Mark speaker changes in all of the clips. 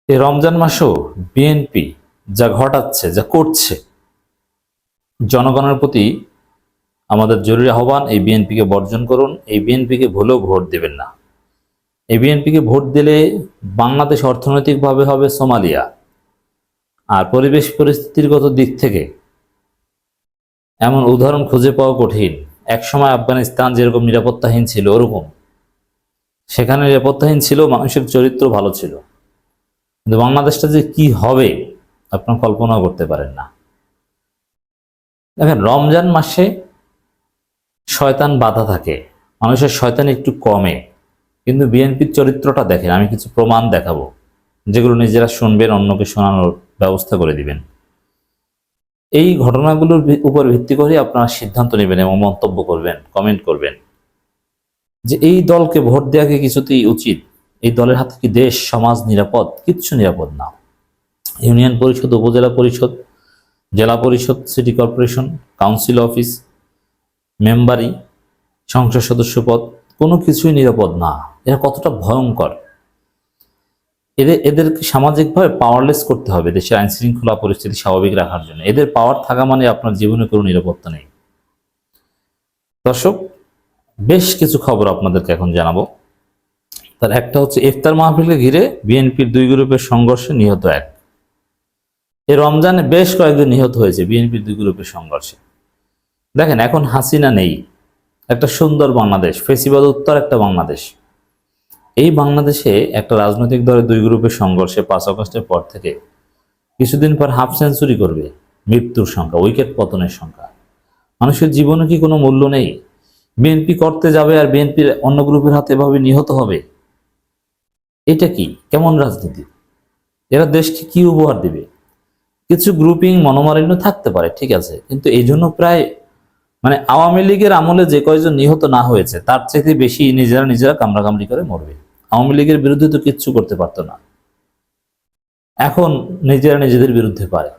Speaker 1: এই রমজান মাসেও বিএনপি যা ঘটাচ্ছে, যা করছে, জনগণের প্রতি আমাদের জরুরি আহ্বান, এই বিএনপিকে বর্জন করুন। এই বিএনপিকে ভুলেও ভোট দেবেন না। এই বিএনপিকে ভোট দিলে বাংলাদেশ অর্থনৈতিকভাবে হবে সোমালিয়া, আর পরিবেশ পরিস্থিতিগত দিক থেকে এমন উদাহরণ খুঁজে পাওয়া কঠিন। একসময় আফগানিস্তান যেরকম নিরাপত্তাহীন ছিল, ওরকম সেখানে নিরাপত্তাহীন ছিল, মানুষের চরিত্র ভালো ছিল। কিন্তু বাংলাদেশটা যে কি হবে আপনারা কল্পনা করতে পারেন না। দেখেন, রমজান মাসে শয়তান বাধা থাকে, মানুষের শয়তান একটু কমে, কিন্তু বিএনপির চরিত্রটা দেখেন। আমি কিছু প্রমাণ দেখাবো, যেগুলো নিজেরা শুনবেন, অন্যকে শোনানোর ব্যবস্থা করে দিবেন। এই ঘটনাগুলোর উপর ভিত্তি করে আপনারা সিদ্ধান্ত নেবেন এবং মন্তব্য করবেন, কমেন্ট করবেন যে এই দলকে ভোট দেওয়া কি কিছুতেই উচিত। এই দলের হাতে কি দেশ, সমাজ নিরাপদ? কিচ্ছু নিরাপদ না। ইউনিয়ন পরিষদ, উপজেলা পরিষদ, জেলা পরিষদ, সিটি কর্পোরেশন, কাউন্সিল অফিস, মেম্বারি, সংসদ সদস্য পদ, কোনো কিছুই নিরাপদ না। এরা কতটা ভয়ঙ্কর! এদেরকে সামাজিকভাবে পাওয়ারলেস করতে হবে দেশের আইন শৃঙ্খলা পরিস্থিতি স্বাভাবিক রাখার জন্য। এদের পাওয়ার থাকা মানে আপনার জীবনে কোনো নিরাপত্তা নেই। দর্শক, বেশ কিছু খবর আপনাদেরকে এখন জানাবো। তার একটা হচ্ছে, ইফতার মাহফিলকে ঘিরে বিএনপির দুই গ্রুপের সংঘর্ষে নিহত এক। এই রমজানে বেশ কয়েকজন নিহত হয়েছে বিএনপির দুই গ্রুপের সংঘর্ষে। দেখেন, এখন হাসিনা নেই, একটা সুন্দর বাংলাদেশ, ফেসিবাদ উত্তর একটা বাংলাদেশ। এই বাংলাদেশে একটা রাজনৈতিক দলের দুই গ্রুপের সংঘর্ষে 5 আগস্টের পর থেকে কিছুদিন পর হাফ সেঞ্চুরি করবে মৃত্যুর সংখ্যা, উইকেট পতনের সংখ্যা। মানুষের জীবনে কি কোনো মূল্য নেই? বিএনপি করতে যাবে আর বিএনপির অন্য গ্রুপের হাতে এভাবে নিহত হবে। এটা কি, কেমন রাজনীতি? এরা দেশকে কি উপহার দিবে? কিছু গ্রুপিং মনোমালিন্য থাকতে পারে, ঠিক আছে, কিন্তু এই জন্য প্রায় আওয়ামী লীগের আমলে যে কয়জন নিহত না হয়েছে তার চাইতে বেশি নিজেরা কামড়াকামড়ি করে মরবে। আওয়ামী লীগের বিরুদ্ধে তো কিচ্ছু করতে পারতো না, এখন নিজেরা নিজেদের বিরুদ্ধে পারে।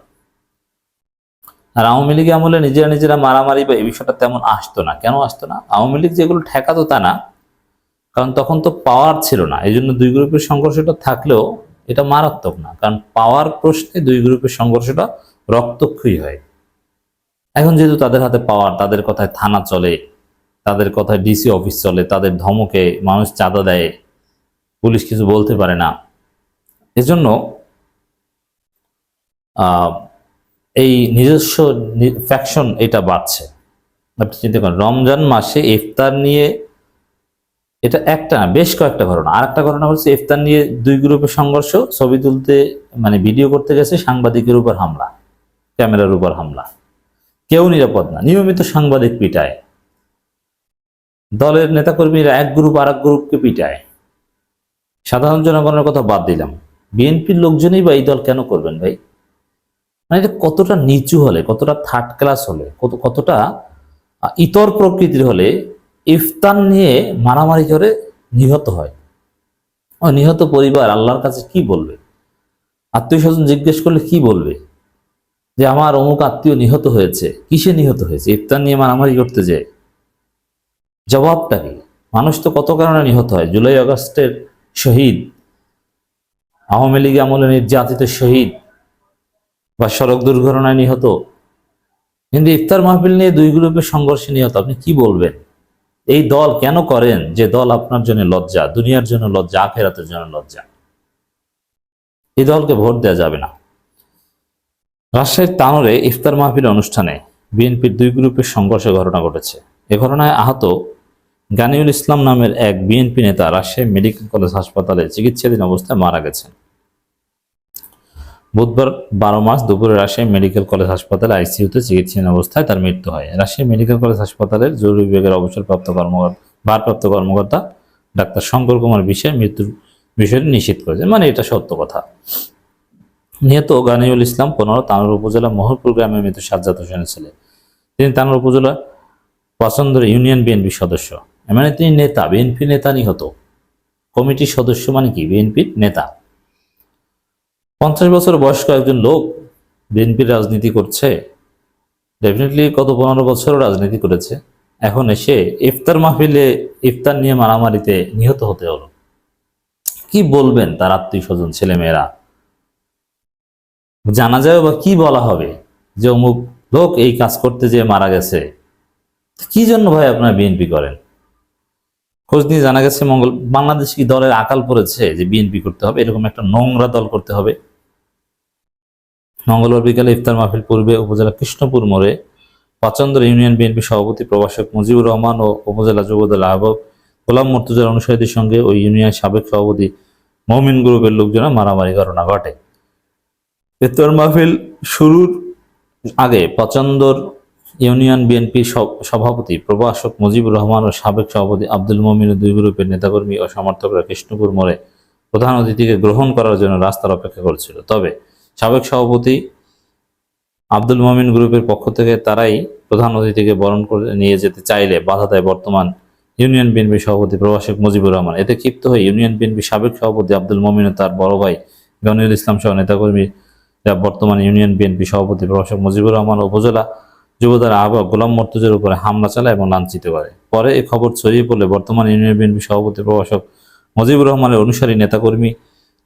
Speaker 1: আর আওয়ামী লীগ আমলে নিজেরা মারামারি বা এই বিষয়টা তেমন আসতো না। কেন আসতো না? আওয়ামী লীগ যেগুলো ঠেকাতো তা না, কারণ তখন তো পাওয়ার ছিল না। এই জন্য দুই গ্রুপের সংঘর্ষটা থাকলেও এটা মারাত্মক না, কারণ পাওয়ার প্রশ্নে দুই গ্রুপের সংঘর্ষটা রক্তক্ষয়ী হয়। এখন যেহেতু তাদের হাতে পাওয়ার, তাদের কথায় থানা চলে, তাদের কথায় ডিসি অফিস চলে, তাদের ধমকে মানুষ চাঁদা দেয়, পুলিশ কিছু বলতে পারে না, এজন্য এই নিজস্ব ফ্যাকশন এটা বাড়ছে। আপনি চিন্তা করেন, রমজান মাসে ইফতার নিয়ে, এটা একটা না, বেশ কয়েকটা ঘটনা। আর একটা ঘটনা হচ্ছে, ইফতার নিয়ে দুই গ্রুপের সংঘর্ষ, ছবি তুলতে ভিডিও করতে গেছে, সাংবাদিকের উপর হামলা, ক্যামেরার উপর হামলা। কেউ নিরাপদ না, নিয়মিত সাংবাদিক পিটায়, দলের নেতাকর্মীরা এক গ্রুপ আর এক গ্রুপকে পিটায়। সাধারণ জনগণের কথা বাদ দিলাম, বিএনপির লোকজনই বা এই দল কেন করবেন ভাই? এটা কতটা নিচু হলে, কতটা থার্ড ক্লাস হলে, কতটা ইতর প্রকৃতির হলে ইফতার নিয়ে মারামারি করে নিহত হয়। নিহত পরিবার আল্লাহর কাছে কি বলবে? আত্মীয় স্বজন জিজ্ঞেস করলে কি বলবে যে আমার অমুক আত্মীয় নিহত হয়েছে? কিসে নিহত হয়েছে? ইফতার নিয়ে মারামারি করতে যে। জবাবটা কি? মানুষ তো কত কারণে নিহত হয়। জুলাই আগস্টের শহীদ, আওয়ামী লীগ আমলে নির্যাতিত শহীদ, বা সড়ক দুর্ঘটনায় নিহত। কিন্তু ইফতার মাহফিল নিয়ে দুই গ্রুপের সংঘর্ষে নিহত, আপনি কি বলবেন? এই দল কেন করেন যে দল আপনার জন্য লজ্জা, দুনিয়ার জন্য লজ্জা, আখেরাতের জন্য লজ্জা? এই দলকে ভোট দেওয়া যাবে না। রাজশাহীর তানোরে ইফতার মাহফিল অনুষ্ঠানে বিএনপির দুই গ্রুপের সংঘর্ষের ঘটনা ঘটেছে। এ ঘটনায় আহত গানিউল ইসলাম নামের এক বিএনপি নেতা রাজশাহী মেডিকেল কলেজ হাসপাতালে চিকিৎসাধীন অবস্থায় মারা গেছেন। বুধবার 12 মার্চ দুপুরে রাজশাহী মেডিকেল কলেজ হাসপাতালে আইসিইউতে চিকিৎসাধীন অবস্থায় তার মৃত্যু হয়। রাজশাহী মেডিকেল কলেজ হাসপাতালের জরুরি বিভাগের ভারপ্রাপ্ত কর্মকর্তা ডাক্তার শঙ্কর কুমার বিশ্বাস মৃত্যুর বিষয়টি নিশ্চিত করেছেন। এটা সত্য কথা। নিহত গানিউল ইসলাম 15 তানোর উপজেলা মোহরপুর গ্রামের মৃত সাজ্জাদ হোসেনের ছেলে। তিনি তানোর উপজেলা পছন্দের ইউনিয়ন বিএনপি সদস্য। তিনি নেতা, বিএনপি নেতা নিহত। কমিটির সদস্য কি? বিএনপির নেতা। 50 বছর বয়স্ক একজন লোক বিএনপির রাজনীতি করছে, ডেফিনেটলি গত 15 বছরও রাজনীতি করেছে। এখন এসে ইফতার মাহফিলে ইফতার নিয়ে মারামারিতে নিহত হতে হলো। কি বলবেন তার আত্মীয় স্বজন, ছেলেমেয়েরা? জানাজায় বা কি বলা হবে যে অমুক লোক এই কাজ করতে যেয়ে মারা গেছে? কি জন্য ভাই আপনারা বিএনপি করেন? খোঁজ নিয়ে জানা গেছে বাংলাদেশ কি দলের আকাল পড়েছে যে বিএনপি করতে হবে, এরকম একটা নোংরা দল করতে হবে? মঙ্গলবার বিকালে ইফতার মাহফিল পূর্বে উপজেলা কৃষ্ণপুর মোড়ে পাচন্দর ইউনিয়ন বিএনপি সভাপতি প্রভাষক মুজিবুর রহমান ও উপজেলা যুবদল আহ্বায়ক গোলাম মর্তুজার অনুসারীদের সঙ্গে ওই ইউনিয়নের সাবেক সভাপতি মমিন গ্রুপের লোকজনের মারামারি ঘটনা ঘটে। ইফতার মাহফিল শুরুর আগে পাচন্দর ইউনিয়ন বিএনপি সভাপতি প্রভাষক মুজিবুর রহমান ও সাবেক সভাপতি আব্দুল মমিন দুই গ্রুপের নেতাকর্মী ও সমর্থকরা কৃষ্ণপুর মোড়ে প্রধান অতিথিকে গ্রহণ করার জন্য রাস্তার অপেক্ষা করছিল। তবে সাবেক সভাপতি আব্দুল মমিন গ্রুপের পক্ষ থেকে তারাই প্রধান অতিথিকে বরণ করে নিয়ে যেতে চাইলে বাধা দেয় বর্তমান ইউনিয়ন বিএনপি সভাপতি প্রভাষক মুজিবুর রহমান। এতে ক্ষিপ্ত হয়ে ইউনিয়ন বিএনপি সাবেক সভাপতি আব্দুল মমিন ও তার বড় ভাই গনিউল ইসলাম সহ নেতাকর্মীরা বর্তমান ইউনিয়ন বিএনপি সভাপতি প্রভাষক মুজিবুর রহমান ও উপজেলা যুবদল আহ্বায়ক গোলাম মর্তুজার উপরে হামলা চালায় এবং লাঞ্ছিত করে। পরে এই খবর ছড়িয়ে পড়লে বর্তমান ইউনিয়ন বিএনপি সভাপতি প্রভাষক মুজিবুর রহমানের অনুসারী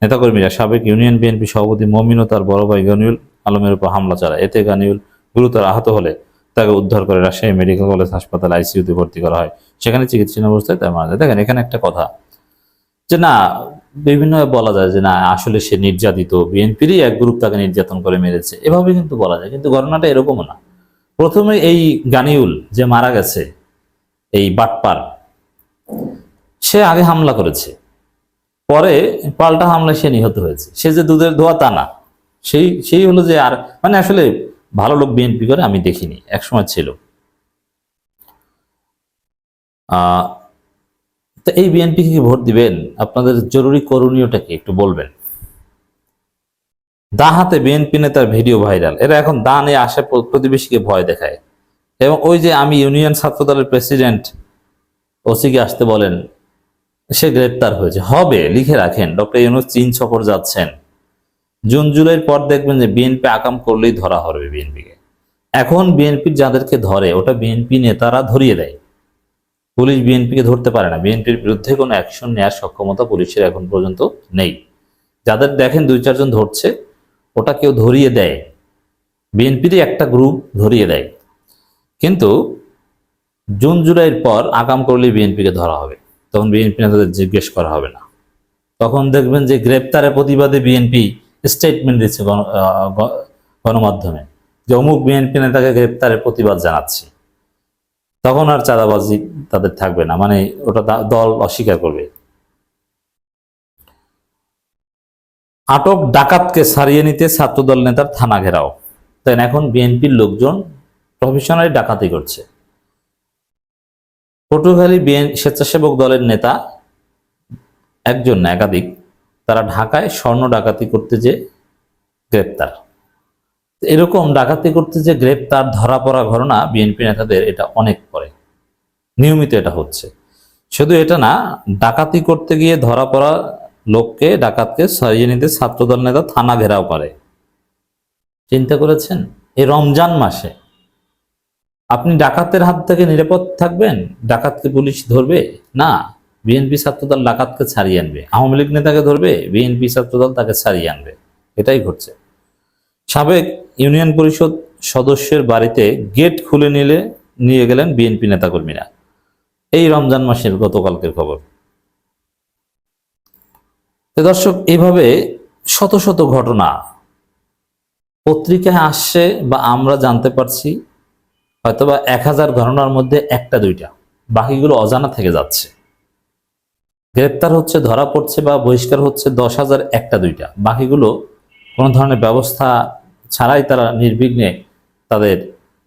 Speaker 1: নেতাকর্মীরা সাবেক ইউনিয়ন বিএনপি সভাপতি মমিন ও তার বড় ভাই গনিউল আলমের উপর হামলা চালায়। এতে গনিউল গুরুতর আহত হলে তাকে উদ্ধার করে রাজশাহী মেডিকেল কলেজ হাসপাতাল আইসিইউতে ভর্তি করা হয়। সেখানে চিকিৎসাধীন অবস্থায় তার মারা যায়। দেখেন এখানে একটা কথা যে না, বিভিন্ন বলা যায় যে না আসলে সে নির্যাতিত, বিএনপিরই এক গ্রুপ তাকে নির্যাতন করে মেরেছে, এভাবে কিন্তু বলা যায়, কিন্তু ঘটনাটা এরকমও না। প্রথমে এই গানিউল যে মারা গেছে, এই বাটপার, সে আগে হামলা করেছে, পরে পাল্টা হামলায় সে নিহত হয়েছে। সে যে দুধের ধোয়া তা না, সেই হলো যে আর মানে আসলে ভালো লোক বিএনপি করে আমি দেখিনি, একসময় ছিল। তো এই বিএনপি কি ভোট দিবেন? আপনাদের জরুরি করণীয়টা কি একটু বলবেন। দা হাতে বিএনপি নেতার ভিডিও ভাইরাল, এরা এখন দা নিয়ে আসে প্রতিবেশীকে ভয় দেখায়। এবং ওই যে আমি ইউনিয়ন ছাত্র দলের প্রেসিডেন্ট ওসিকে আসতে বলেন, সে গ্রেপ্তার হয়েছে, হবে, লিখে রাখেন। ডক্টর ইউনূস চীন সফর যাচ্ছেন, জুন জুলাইয়ের পর দেখবেন যে বিএনপি আকাম করলেই ধরা হবে বিএনপিকে। এখন বিএনপির যাদেরকে ধরে ওটা বিএনপি নেতারা ধরিয়ে দেয়, পুলিশ বিএনপিকে ধরতে পারে না। বিএনপির বিরুদ্ধে কোনো অ্যাকশন নেওয়ার সক্ষমতা পুলিশের এখন পর্যন্ত নেই। যাদের দেখেন দুই চারজন ধরছে, ওটা কেউ ধরিয়ে দেয়, বিএনপিরই একটা গ্রুপ ধরিয়ে দেয়। কিন্তু জুন জুলাইয়ের পর আকাম করলেই বিএনপিকে ধরা হবে, তখন বিএনপি নেতাদের জিজ্ঞেস করা হবে না। তখন দেখবেন যে গ্রেপ্তারের প্রতিবাদে বিএনপি স্টেটমেন্ট দিচ্ছে গণমাধ্যমে যে অমুক বিএনপি নেতাকে গ্রেপ্তারের প্রতিবাদ জানাচ্ছি। তখন আর চাঁদাবাজি তাদের থাকবে না, মানে ওটা দল অস্বীকার করবে। আটক ডাকাতকে ছাড়িয়ে নিতে ছাত্রদল নেতার থানা ঘেরাও। তাই এখন বিএনপির লোকজন প্রফেশনালি ডাকাতি করছে। পটুয়াখালী স্বেচ্ছাসেবক দলের নেতা একজন না একাধিক, তারা ঢাকায় স্বর্ণ ডাকাতি করতে যে গ্রেপ্তার। এরকম ডাকাতি করতে যে গ্রেপ্তার, ধরা পড়া ঘটনা বিএনপি নেতাদের এটা অনেক পরে, নিয়মিত এটা হচ্ছে। শুধু এটা না, ডাকাতি করতে গিয়ে ধরা পড়া লোককে, ডাকাতকে সরিয়ে নিতে ছাত্রদল নেতা থানা ঘেরাও করে। চিন্তা করেছেন? এই রমজান মাসে আপনি ডাকাতের হাত থেকে নিরাপদ থাকবেন? ডাকাতকে পুলিশ ধরবে না, বিএনপি ছাত্রদল ডাকাতকে ছাড়িয়ে আনবে। আওয়ামী লীগ নেতাকে ধরবে, বিএনপি ছাত্রদল তাকে ছাড়িয়ে আনবে। এটাই ঘটছে। সাবেক ইউনিয়ন পরিষদ সদস্যের বাড়িতে গেট খুলে নিয়ে গেলেন বিএনপি নেতাকর্মীরা। এই রমজান মাসের গতকালকের খবর। দর্শক, এইভাবে শত শত ঘটনা পত্রিকায় আসছে বা আমরা জানতে পারছি, হয়তোবা 1000 ঘটনার মধ্যে একটা দুইটা, বাকিগুলো অজানা থেকে যাচ্ছে। গ্রেপ্তার হচ্ছে, ধরা পড়ছে বা বহিষ্কার হচ্ছে 10,000 একটা দুইটা, বাকিগুলো কোনো ধরনের ব্যবস্থা ছাড়াই তারা নির্বিঘ্নে তাদের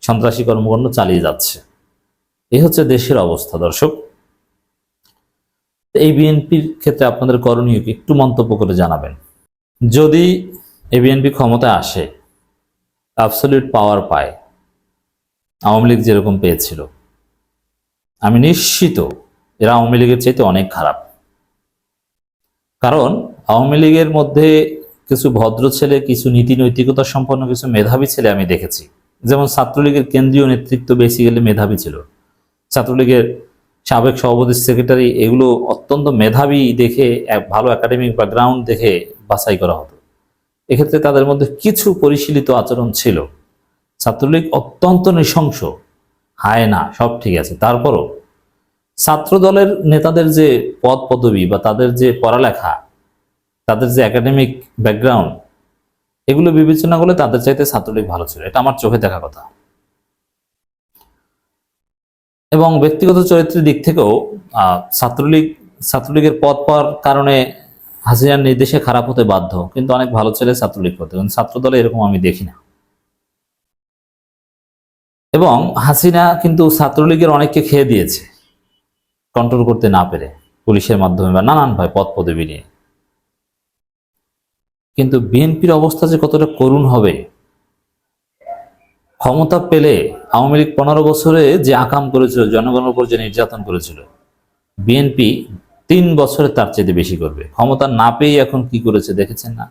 Speaker 1: সন্ত্রাসী কর্মকাণ্ড চালিয়ে যাচ্ছে। এই হচ্ছে দেশের অবস্থা। দর্শক, এই বিএনপির ক্ষেত্রে আপনাদের করণীয় কি একটু মন্তব্য করে জানাবেন। যদি এই বিএনপি ক্ষমতায় আসে, অ্যাবসলিউট পাওয়ার পায়, আওয়ামী লীগ যেরকম পেয়েছিল, আমি নিশ্চিত এরা আওয়ামী লীগের চাইতে অনেক খারাপ। কারণ আওয়ামী লীগের মধ্যে কিছু ভদ্র ছেলে, কিছু নীতি নৈতিকতা সম্পন্ন কিছু মেধাবী ছেলে আমি দেখেছি। যেমন ছাত্রলীগের কেন্দ্রীয় নেতৃত্ব বেসিক্যালি মেধাবী ছিল, ছাত্রলীগের সাবেক সভাপতি, সেক্রেটারি, এগুলো অত্যন্ত মেধাবী দেখে, ভালো একাডেমিক ব্যাকগ্রাউন্ড দেখে বাছাই করা হতো। এক্ষেত্রে তাদের মধ্যে কিছু পরিশীলিত আচরণ ছিল। ছাত্রলীগ অত্যন্ত নৃশংস, হায়না, সব ঠিক আছে, তারপরও ছাত্র দলের নেতাদের যে পদ পদবি বা তাদের যে পড়ালেখা, তাদের যে একাডেমিক ব্যাকগ্রাউন্ড, এগুলো বিবেচনা করলে তাদের চাইতে ছাত্রলীগ ভালো ছিল, এটা আমার চোখে দেখা কথা। এবং ব্যক্তিগত চরিত্রের দিক থেকেও ছাত্রলীগের পদ পাওয়ার কারণে হাসিনার নির্দেশে খারাপ হতে বাধ্য, কিন্তু অনেক ভালো ছেলে ছাত্রলীগ করতে, কিন্তু ছাত্র দলে এরকম আমি দেখি না। এবং হাসিনা কিন্তু ছাত্রলীগের অনেককে খেয়ে দিয়েছে কন্ট্রোল করতে না পেরে, পুলিশের মাধ্যমে বা নানান ভাবে পদ পদবি নিয়ে। কিন্তু বিএনপির অবস্থা যে কতটা করুণ হবে, ক্ষমতা পেলে আওয়ামী লীগ 15 বছরে যে আকাম করেছিল, জনগণের উপর যে নির্যাতন করেছিল, বিএনপি 3 বছরে তার চেয়ে বেশি করবে। ক্ষমতা না পেয়ে এখন কি করেছে দেখেছেন না?